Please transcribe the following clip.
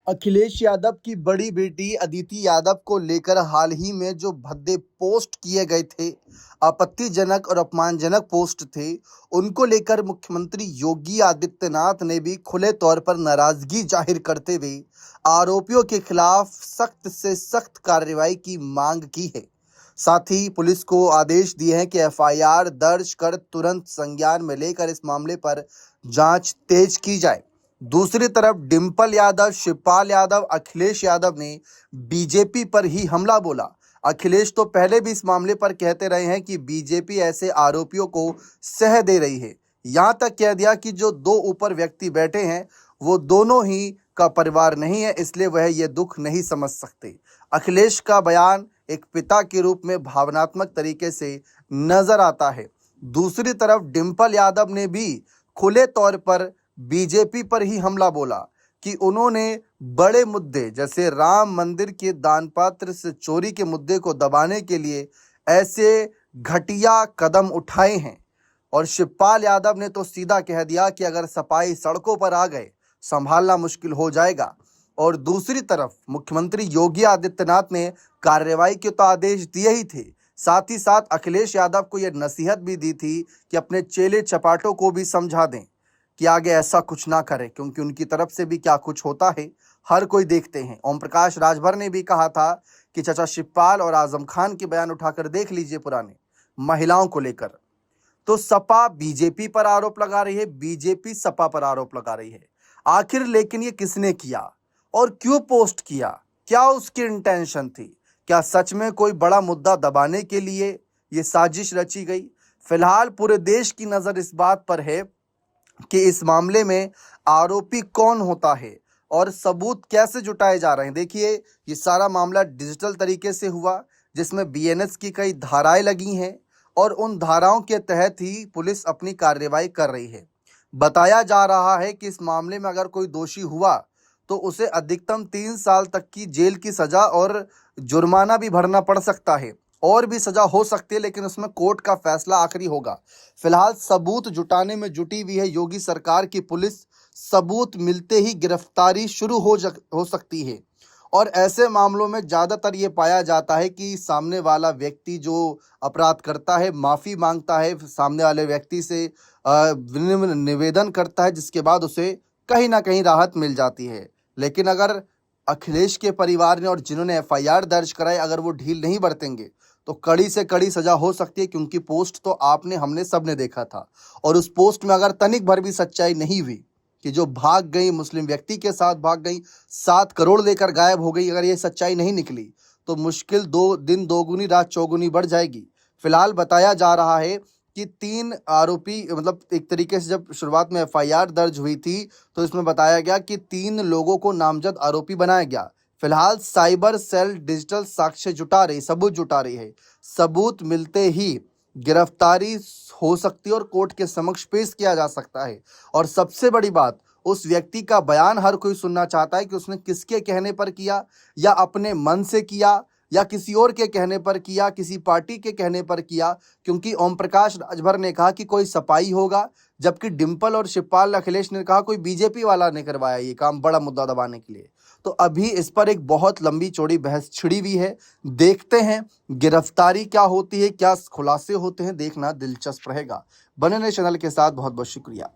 अखिलेश यादव की बड़ी बेटी अदिति यादव को लेकर हाल ही में जो भद्दे पोस्ट किए गए थे, आपत्तिजनक और अपमानजनक पोस्ट थे, उनको लेकर मुख्यमंत्री योगी आदित्यनाथ ने भी खुले तौर पर नाराजगी जाहिर करते हुए आरोपियों के खिलाफ सख्त से सख्त कार्रवाई की मांग की है। साथ ही पुलिस को आदेश दिए हैं कि एफआईआर दर्ज कर तुरंत संज्ञान में लेकर इस मामले पर जांच तेज की जाए। दूसरी तरफ डिंपल यादव, शिवपाल यादव, अखिलेश यादव ने बीजेपी पर ही हमला बोला। अखिलेश तो पहले भी इस मामले पर कहते रहे हैं कि बीजेपी ऐसे आरोपियों को सह दे रही है। यहां तक कह दिया कि जो दो ऊपर व्यक्ति बैठे हैं वो दोनों ही का परिवार नहीं है, इसलिए वह ये दुख नहीं समझ सकते। अखिलेश का बयान एक पिता के रूप में भावनात्मक तरीके से नजर आता है। दूसरी तरफ डिंपल यादव ने भी खुले तौर पर बीजेपी पर ही हमला बोला कि उन्होंने बड़े मुद्दे जैसे राम मंदिर के दान पात्र से चोरी के मुद्दे को दबाने के लिए ऐसे घटिया कदम उठाए हैं। और शिवपाल यादव ने तो सीधा कह दिया कि अगर सपाई सड़कों पर आ गए संभालना मुश्किल हो जाएगा। और दूसरी तरफ मुख्यमंत्री योगी आदित्यनाथ ने कार्रवाई के तो आदेश दिए ही थे, साथ ही साथ अखिलेश यादव को यह नसीहत भी दी थी कि अपने चेले चपाटों को भी समझा दें कि आगे ऐसा कुछ ना करें, क्योंकि उनकी तरफ से भी क्या कुछ होता है हर कोई देखते हैं। ओम प्रकाश राजभर ने भी कहा था कि चाचा शिवपाल और आजम खान के बयान उठाकर देख लीजिए पुराने महिलाओं को लेकर। तो सपा बीजेपी पर आरोप लगा रही है, बीजेपी सपा पर आरोप लगा रही है। आखिर लेकिन ये किसने किया और क्यों पोस्ट किया? क्या उसकी इंटेंशन थी? क्या सच में कोई बड़ा मुद्दा दबाने के लिए ये साजिश रची गई? फिलहाल पूरे देश की नजर इस बात पर है कि इस मामले में आरोपी कौन होता है और सबूत कैसे जुटाए जा रहे हैं। देखिए, ये सारा मामला डिजिटल तरीके से हुआ, जिसमें बीएनएस की कई धाराएं लगी हैं और उन धाराओं के तहत ही पुलिस अपनी कार्रवाई कर रही है। बताया जा रहा है कि इस मामले में अगर कोई दोषी हुआ तो उसे अधिकतम 3 साल तक की जेल की सजा और जुर्माना भी भरना पड़ सकता है, और भी सजा हो सकती है, लेकिन उसमें कोर्ट का फैसला आखिरी होगा। फिलहाल सबूत जुटाने में जुटी हुई है योगी सरकार की पुलिस। सबूत मिलते ही गिरफ्तारी शुरू हो सकती है। और ऐसे मामलों में ज़्यादातर ये पाया जाता है कि सामने वाला व्यक्ति जो अपराध करता है माफ़ी मांगता है, सामने वाले व्यक्ति से विनम्र निवेदन करता है, जिसके बाद उसे कहीं ना कहीं राहत मिल जाती है। लेकिन अगर अखिलेश के परिवार ने और जिन्होंने एफआईआर दर्ज कराई अगर वो ढील नहीं बरतेंगे तो कड़ी से कड़ी सजा हो सकती है, क्योंकि पोस्ट तो आपने हमने सब ने देखा था। और उस पोस्ट में अगर तनिक भर भी सच्चाई नहीं हुई कि जो भाग गई, मुस्लिम व्यक्ति के साथ भाग गई, 7 करोड़ लेकर गायब हो गई, अगर ये सच्चाई नहीं निकली तो मुश्किल 2 दिन दोगुनी रात चौगुनी बढ़ जाएगी। फिलहाल बताया जा रहा है कि 3 आरोपी, मतलब एक तरीके से जब शुरुआत में एफआईआर दर्ज हुई थी तो इसमें बताया गया कि 3 लोगों को नामजद आरोपी बनाया गया। फिलहाल साइबर सेल डिजिटल साक्ष्य जुटा रही, सबूत जुटा रही है। सबूत मिलते ही गिरफ्तारी हो सकती है और कोर्ट के समक्ष पेश किया जा सकता है। और सबसे बड़ी बात, उस व्यक्ति का बयान हर कोई सुनना चाहता है कि उसने किसके कहने पर किया, या अपने मन से किया, या किसी और के कहने पर किया, किसी पार्टी के कहने पर किया। क्योंकि ओम प्रकाश राजभर ने कहा कि कोई सपाई होगा, जबकि डिंपल और शिवपाल अखिलेश ने कहा कोई बीजेपी वाला ने करवाया ये काम बड़ा मुद्दा दबाने के लिए। तो अभी इस पर एक बहुत लंबी चौड़ी बहस छिड़ी हुई है। देखते हैं गिरफ्तारी क्या होती है, क्या खुलासे होते हैं, देखना दिलचस्प रहेगा। बने रहे चैनल के साथ। बहुत बहुत शुक्रिया।